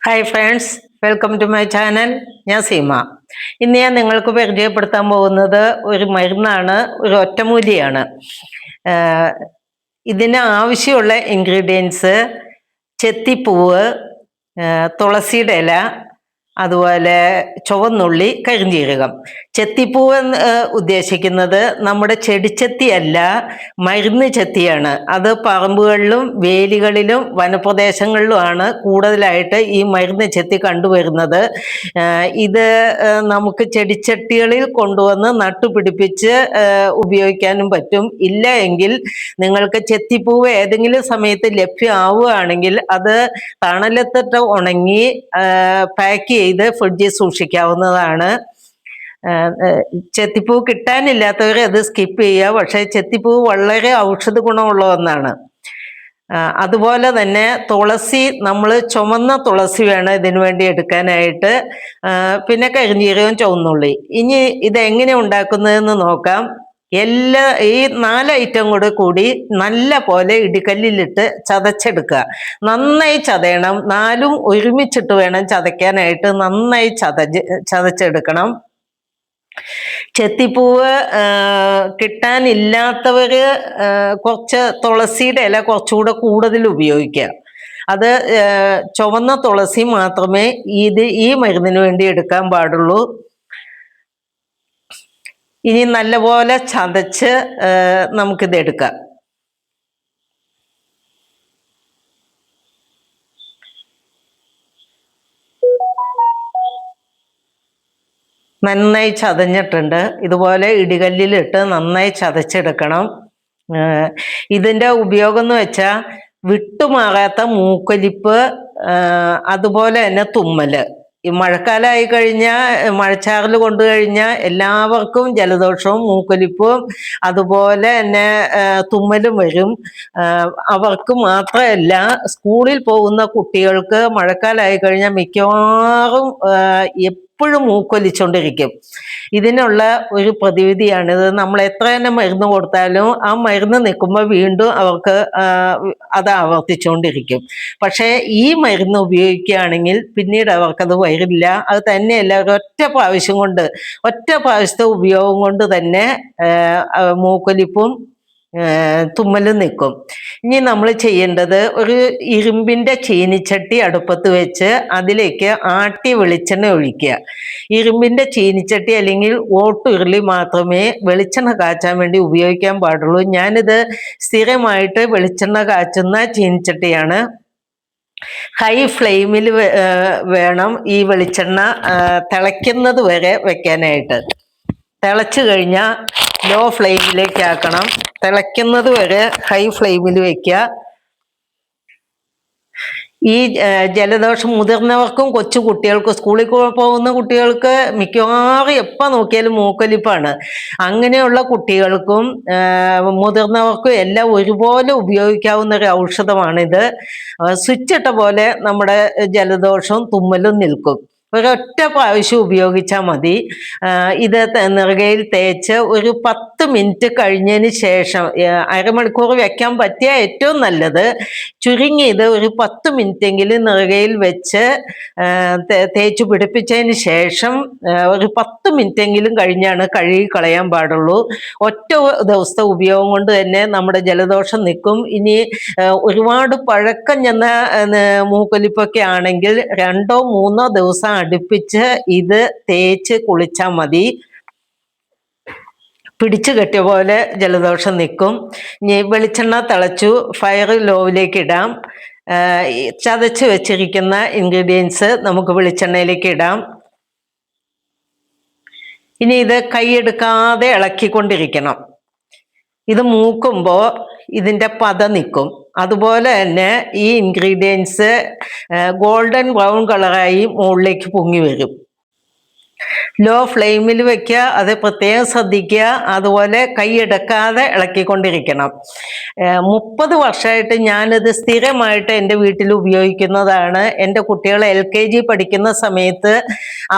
Hi friends, welcome to my channel. ഞാൻ സീമ. ഇന്ന് ഞാൻ നിങ്ങൾക്ക് പരിചയപ്പെടുത്താൻ പോകുന്നത് ഒരു മരുന്നാണ്, ഒരു ഒറ്റമൂലിയാണ്. ഇതിന് ആവശ്യമുള്ള ഇൻഗ്രീഡിയൻസ് ചെത്തിപ്പൂവ്, തുളസിയുടെ ഇല, അതുപോലെ ചുവന്നുള്ളി, കരിഞ്ജീരകം. ചെത്തിപ്പൂവ് ഉദ്ദേശിക്കുന്നത് നമ്മുടെ ചെടിച്ചെത്തിയല്ല, മരുന്ന് ചെത്തിയാണ്. അത് പറമ്പുകളിലും വേലികളിലും വനപ്രദേശങ്ങളിലുമാണ് കൂടുതലായിട്ട് ഈ മരുന്ന് ചെത്തി കണ്ടുവരുന്നത്. ഇത് നമുക്ക് ചെടിച്ചട്ടികളിൽ കൊണ്ടുവന്ന് നട്ടുപിടിപ്പിച്ച് ഉപയോഗിക്കാനും പറ്റും. ഇല്ല എങ്കിൽ നിങ്ങൾക്ക് ചെത്തിപ്പൂവ് ഏതെങ്കിലും സമയത്ത് ലഭ്യമാവുകയാണെങ്കിൽ അത് തണലത്തിട്ട് ഉണങ്ങി പാക്ക് ചെയ്ത് ഫ്രിഡ്ജിൽ സൂക്ഷിക്കാവുന്നതാണ്. ചെത്തിപ്പൂ കിട്ടാനില്ലാത്തവർ അത് സ്കിപ്പ് ചെയ്യുക. പക്ഷേ ചെത്തിപ്പൂ വളരെ ഔഷധ ഗുണമുള്ള ഒന്നാണ്. അതുപോലെ തന്നെ തുളസി, നമ്മൾ ചുമന്ന തുളസി വേണം ഇതിനു വേണ്ടി എടുക്കാനായിട്ട്. പിന്നെ കരിഞ്ജീരകവും ചുവന്നുള്ളി. ഇനി ഇതെങ്ങനെ ഉണ്ടാക്കുന്നതെന്ന് നോക്കാം. ഈ 4 ഐറ്റം കൂടി നല്ല പോലെ ഇടിക്കല്ലിലിട്ട് ചതച്ചെടുക്കുക. നന്നായി ചതയണം. 4ഉം ഒരുമിച്ചിട്ട് വേണം ചതയ്ക്കാനായിട്ട്. നന്നായി ചതച്ചെടുക്കണം. ചെത്തിപ്പൂവ് കിട്ടാനില്ലാത്തവര് കുറച്ച് തുളസിയുടെ ഇല കുറച്ചുകൂടെ കൂടുതൽ ഉപയോഗിക്കുക. അത് ചുവന്ന തുളസി മാത്രമേ ഈ മരുന്നിന് വേണ്ടി എടുക്കാൻ പാടുള്ളൂ. ഇനി നല്ലപോലെ ചതച്ച് നമുക്കിത് എടുക്കാം. നന്നായി ചതഞ്ഞിട്ടുണ്ട്. ഇതുപോലെ ഇടികല്ലിലിട്ട് നന്നായി ചതച്ചെടുക്കണം. ഇതിൻ്റെ ഉപയോഗം എന്ന് വെച്ചാൽ വിട്ടുമാറാത്ത മൂക്കൊലിപ്പ്, അതുപോലെ തന്നെ തുമ്മല്. ഈ മഴക്കാലമായി കഴിഞ്ഞാൽ, മഴച്ചാറിൽ കൊണ്ടു കഴിഞ്ഞാൽ എല്ലാവർക്കും ജലദോഷവും മൂക്കൊലിപ്പും അതുപോലെ തന്നെ തുമ്മലും വരും. അവർക്ക് മാത്രമല്ല, സ്കൂളിൽ പോകുന്ന കുട്ടികൾക്ക് മഴക്കാലമായി കഴിഞ്ഞാൽ മിക്കവാറും എപ്പോഴും മൂക്കൊലിച്ചുകൊണ്ടിരിക്കും. ഇതിനുള്ള ഒരു പ്രതിവിധിയാണിത്. നമ്മൾ എത്ര തന്നെ മരുന്ന് കൊടുത്താലും ആ മരുന്ന് നിൽക്കുമ്പോൾ വീണ്ടും അവർക്ക് അത് ആവർത്തിച്ചുകൊണ്ടിരിക്കും. പക്ഷേ ഈ മരുന്ന് ഉപയോഗിക്കുകയാണെങ്കിൽ പിന്നീട് അവർക്കത് വരില്ല. അത് തന്നെയല്ല, ഒറ്റ പ്രാവശ്യത്തെ ഉപയോഗം കൊണ്ട് തന്നെ മൂക്കൊലിപ്പും തുമ്മലും നിൽക്കും. ഇനി നമ്മൾ ചെയ്യേണ്ടത്, ഒരു ഇരുമ്പിൻ്റെ ചീനിച്ചട്ടി അടുപ്പത്ത് വെച്ച് അതിലേക്ക് ആട്ടി വെളിച്ചെണ്ണ ഒഴിക്കുക. ഇരുമ്പിൻ്റെ ചീനിച്ചട്ടി അല്ലെങ്കിൽ ഓട്ടുരുളി മാത്രമേ വെളിച്ചെണ്ണ കാച്ചാൻ വേണ്ടി ഉപയോഗിക്കാൻ പാടുള്ളൂ. ഞാനിത് സ്ഥിരമായിട്ട് വെളിച്ചെണ്ണ കാച്ചുന്ന ചീനിച്ചട്ടിയാണ്. ഹൈ ഫ്ലെയിമിൽ വേണം ഈ വെളിച്ചെണ്ണ തിളയ്ക്കുന്നത് വരെ വെക്കാനായിട്ട്. തിളച്ചു കഴിഞ്ഞാൽ ലോ ഫ്ലെയിമിലേക്ക് ആക്കണം. തിളയ്ക്കുന്നത് വരെ ഹൈ ഫ്ലെയിമിൽ വെക്കുക. ഈ ജലദോഷം മുതിർന്നവർക്കും കൊച്ചു കുട്ടികൾക്കും, സ്കൂളിൽ പോകുന്ന കുട്ടികൾക്ക് മിക്കവാറും എപ്പോൾ നോക്കിയാലും മൂക്കൊലിപ്പാണ്. അങ്ങനെയുള്ള കുട്ടികൾക്കും മുതിർന്നവർക്കും എല്ലാം ഒരുപോലെ ഉപയോഗിക്കാവുന്ന ഒരു ഔഷധമാണിത്. സ്വിച്ചിട്ട പോലെ നമ്മുടെ ജലദോഷവും തുമ്മലും നിൽക്കും. ഒരൊറ്റ പ്രാവശ്യം ഉപയോഗിച്ചാൽ മതി. ഇത് നെറുകയിൽ തേച്ച് ഒരു 10 മിനിറ്റ് കഴിഞ്ഞതിന് ശേഷം, അരമണിക്കൂർ വെക്കാൻ പറ്റിയ ഏറ്റവും നല്ലത്. ചുരുങ്ങിയത് ഒരു 10 മിനിറ്റെങ്കിലും നെറുകയിൽ വെച്ച് തേച്ച് പിടിപ്പിച്ചതിന് ശേഷം ഒരു 10 മിനിറ്റെങ്കിലും കഴിഞ്ഞാണ് കഴുകി കളയാൻ പാടുള്ളൂ. ഒറ്റ ദിവസത്തെ ഉപയോഗം കൊണ്ട് തന്നെ നമ്മുടെ ജലദോഷം നിൽക്കും. ഇനി ഒരുപാട് പഴക്കം ചെന്ന മൂക്കൊലിപ്പൊക്കെ ആണെങ്കിൽ 2-3 ദിവസം അടുപ്പിച്ച് ഇത് തേച്ച് കുളിച്ചാൽ മതി. പിടിച്ചു കെട്ടിയ പോലെ ജലദോഷം നിൽക്കും. ഇനി വെളിച്ചെണ്ണ തിളച്ചു, ഫയർ ലോവിലേക്ക് ഇടാം. ചതച്ച് വെച്ചിരിക്കുന്ന ഇൻഗ്രീഡിയൻസ് നമുക്ക് വെളിച്ചെണ്ണയിലേക്ക് ഇടാം. ഇനി ഇത് കൈയെടുക്കാതെ ഇളക്കിക്കൊണ്ടിരിക്കണം. ഇത് മൂക്കുമ്പോൾ ഇതിൻ്റെ പത നിൽക്കും. അതുപോലെ തന്നെ ഈ ഇൻഗ്രീഡിയൻസ് ഗോൾഡൻ ബ്രൗൺ കളറായി മുകളിലേക്ക് പൊങ്ങി വരും. ലോ ഫ്ലെയിമിൽ വെക്കുക. അത് പ്രത്യേകം ശ്രദ്ധിക്കുക. അതുപോലെ കൈയെടുക്കാതെ ഇളക്കിക്കൊണ്ടിരിക്കണം. 30 വർഷമായിട്ട് ഞാനിത് സ്ഥിരമായിട്ട് എൻ്റെ വീട്ടിൽ ഉപയോഗിക്കുന്നതാണ്. എൻ്റെ കുട്ടികൾ LKG പഠിക്കുന്ന സമയത്ത്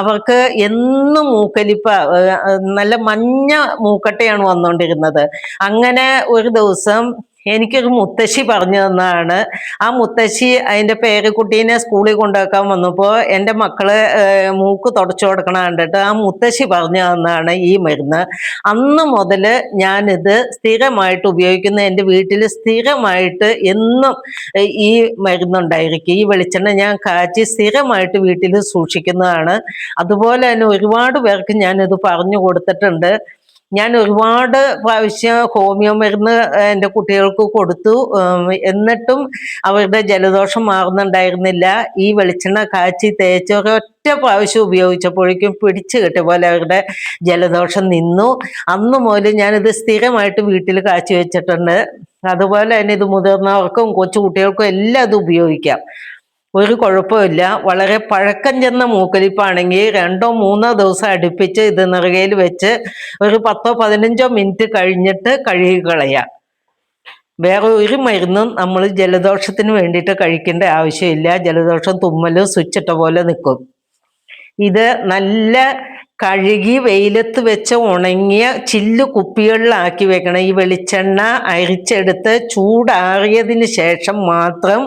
അവർക്ക് എന്നും മൂക്കൊലിപ്പ, നല്ല മഞ്ഞ മൂക്കട്ടയാണ് വന്നുകൊണ്ടിരുന്നത്. അങ്ങനെ ഒരു ദിവസം എനിക്കൊരു മുത്തശ്ശി പറഞ്ഞു തന്നതാണ്. ആ മുത്തശ്ശി അതിൻ്റെ പേരക്കുട്ടീനെ സ്കൂളിൽ കൊണ്ടാക്കാൻ വന്നപ്പോൾ എൻ്റെ മക്കളെ മൂക്ക് തുടച്ചു കൊടുക്കണ കണ്ടിട്ട് ആ മുത്തശ്ശി പറഞ്ഞു തന്നതാണ് ഈ മരുന്ന്. അന്ന് മുതൽ ഞാനിത് സ്ഥിരമായിട്ട് ഉപയോഗിക്കുന്ന, എൻ്റെ വീട്ടിൽ സ്ഥിരമായിട്ട് എന്നും ഈ മരുന്നുണ്ടായിരിക്കും. ഈ വെളിച്ചെണ്ണ ഞാൻ കാച്ചി സ്ഥിരമായിട്ട് വീട്ടിൽ സൂക്ഷിക്കുന്നതാണ്. അതുപോലെ തന്നെ ഒരുപാട് പേർക്ക് ഞാനിത് പറഞ്ഞു കൊടുത്തിട്ടുണ്ട്. ഞാൻ ഒരുപാട് പ്രാവശ്യം ഹോമിയോ മരുന്ന് എൻ്റെ കുട്ടികൾക്ക് കൊടുത്തു. എന്നിട്ടും അവരുടെ ജലദോഷം മാറുന്നുണ്ടായിരുന്നില്ല. ഈ വെളിച്ചെണ്ണ കാച്ചി തേച്ച് ഒരൊറ്റ പ്രാവശ്യം ഉപയോഗിച്ചപ്പോഴേക്കും പിടിച്ചു കിട്ടിയ പോലെ അവരുടെ ജലദോഷം നിന്നു. അന്ന് മുതൽ ഞാനിത് സ്ഥിരമായിട്ട് വീട്ടിൽ കാച്ചി വെച്ചിട്ടുണ്ട്. അതുപോലെ തന്നെ ഇത് മുതിർന്നവർക്കും കൊച്ചു കുട്ടികൾക്കും എല്ലാം ഇത് ഉപയോഗിക്കാം. ഒരു കുഴപ്പമില്ല. വളരെ പഴക്കം ചെന്ന മൂക്കലിപ്പാണെങ്കിൽ 2-3 ദിവസം അടുപ്പിച്ച് ഇത് നെറുകയിൽ വെച്ച് ഒരു 10-15 മിനിറ്റ് കഴിഞ്ഞിട്ട് കഴുകി കളയാം. വേറെ ഒരു മരുന്നും നമ്മൾ ജലദോഷത്തിന് വേണ്ടിയിട്ട് കഴിക്കേണ്ട ആവശ്യമില്ല. ജലദോഷം തുമ്മലും സ്വിച്ചിട്ട പോലെ നിൽക്കും. ഇത് നല്ല കഴുകി വെയിലത്ത് വെച്ച് ഉണങ്ങിയ ചില്ല് കുപ്പികളിലാക്കി വെക്കണം. ഈ വെളിച്ചെണ്ണ അരിച്ചെടുത്ത് ചൂടാറിയതിന് ശേഷം മാത്രം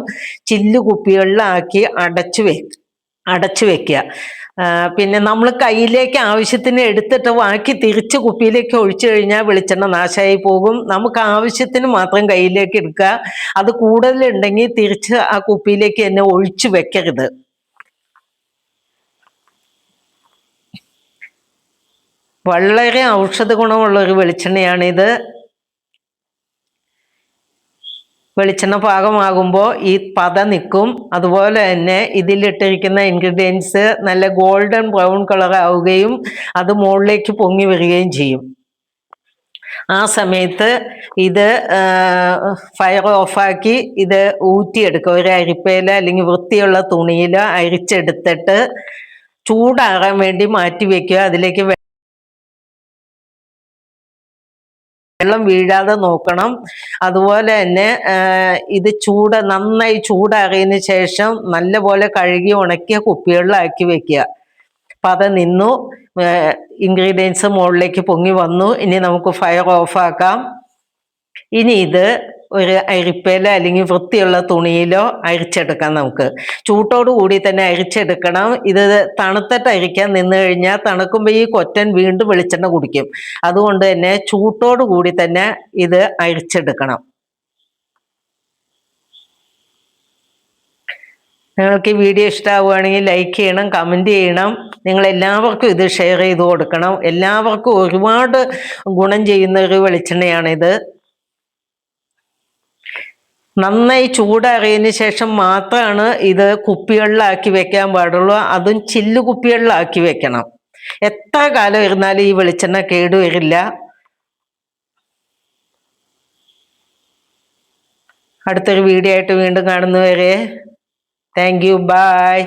ചില്ല് കുപ്പികളിലാക്കി അടച്ചു വെക്കുക. പിന്നെ നമ്മൾ കയ്യിലേക്ക് ആവശ്യത്തിന് എടുത്തിട്ട് ബാക്കി തിരിച്ച് കുപ്പിയിലേക്ക് ഒഴിച്ചു കഴിഞ്ഞാൽ വെളിച്ചെണ്ണ നാശമായി പോകും. നമുക്ക് ആവശ്യത്തിന് മാത്രം കയ്യിലേക്ക് എടുക്കുക. അത് കൂടുതലുണ്ടെങ്കിൽ തിരിച്ച് ആ കുപ്പിയിലേക്ക് തന്നെ ഒഴിച്ചു വെക്കരുത്. വളരെ ഔഷധ ഗുണമുള്ള ഒരു വെളിച്ചെണ്ണയാണിത്. വെളിച്ചെണ്ണ പാകമാകുമ്പോൾ ഈ പത നിൽക്കും. അതുപോലെ തന്നെ ഇതിലിട്ടിരിക്കുന്ന ഇൻഗ്രീഡിയൻസ് നല്ല ഗോൾഡൻ ബ്രൗൺ കളർ ആവുകയും അത് മുകളിലേക്ക് പൊങ്ങി വരികയും ചെയ്യും. ആ സമയത്ത് ഇത് ഫയർ ഓഫാക്കി ഇത് ഊറ്റിയെടുക്കുക. ഒരു അരിപ്പയില അല്ലെങ്കിൽ വൃത്തിയുള്ള തുണിയിൽ അരിച്ചെടുത്തിട്ട് ചൂടാറാൻ വേണ്ടി മാറ്റി വെക്കുക. അതിലേക്ക് വെള്ളം വീഴാതെ നോക്കണം. അതുപോലെ തന്നെ ഇത് നന്നായി ചൂടാറിയതിന് ശേഷം നല്ലപോലെ കഴുകി ഉണക്കിയ കുപ്പികളിലാക്കി വെക്കുക. പത നിന്നു, ഇൻഗ്രീഡിയൻസ് മുകളിലേക്ക് പൊങ്ങി വന്നു. ഇനി നമുക്ക് ഫയർ ഓഫാക്കാം. ഇനി ഇത് ഒരു അരിപ്പയില അല്ലെങ്കിൽ വൃത്തിയുള്ള തുണിയിലോ അരിച്ചെടുക്കാം. നമുക്ക് ചൂട്ടോടു കൂടി തന്നെ അരിച്ചെടുക്കണം. ഇത് തണുത്തിട്ട് അരിക്കാൻ നിന്ന് കഴിഞ്ഞാൽ തണുക്കുമ്പോൾ ഈ കൊറ്റൻ വീണ്ടും വെളിച്ചെണ്ണ കുടിക്കും. അതുകൊണ്ട് തന്നെ ചൂട്ടോടു കൂടി തന്നെ ഇത് അരിച്ചെടുക്കണം. നിങ്ങൾക്ക് ഈ വീഡിയോ ഇഷ്ടമാവുകയാണെങ്കിൽ ലൈക്ക് ചെയ്യണം, കമൻറ്റ് ചെയ്യണം. നിങ്ങൾ എല്ലാവർക്കും ഇത് ഷെയർ ചെയ്ത് കൊടുക്കണം. എല്ലാവർക്കും ഒരുപാട് ഗുണം ചെയ്യുന്ന ഒരു വെളിച്ചെണ്ണയാണിത്. നന്നായി ചൂടാറിയതിന് ശേഷം മാത്രമാണ് ഇത് കുപ്പികളിലാക്കി വെക്കാൻ പാടുള്ളൂ. അതും ചില്ല് കുപ്പികളിലാക്കി വെക്കണം. എത്ര കാലം ഇരുന്നാലും ഈ വെളിച്ചെണ്ണ കേടുവരില്ല. അടുത്തൊരു വീഡിയോ ആയിട്ട് വീണ്ടും കാണുന്നവരെ താങ്ക് യു, ബൈ.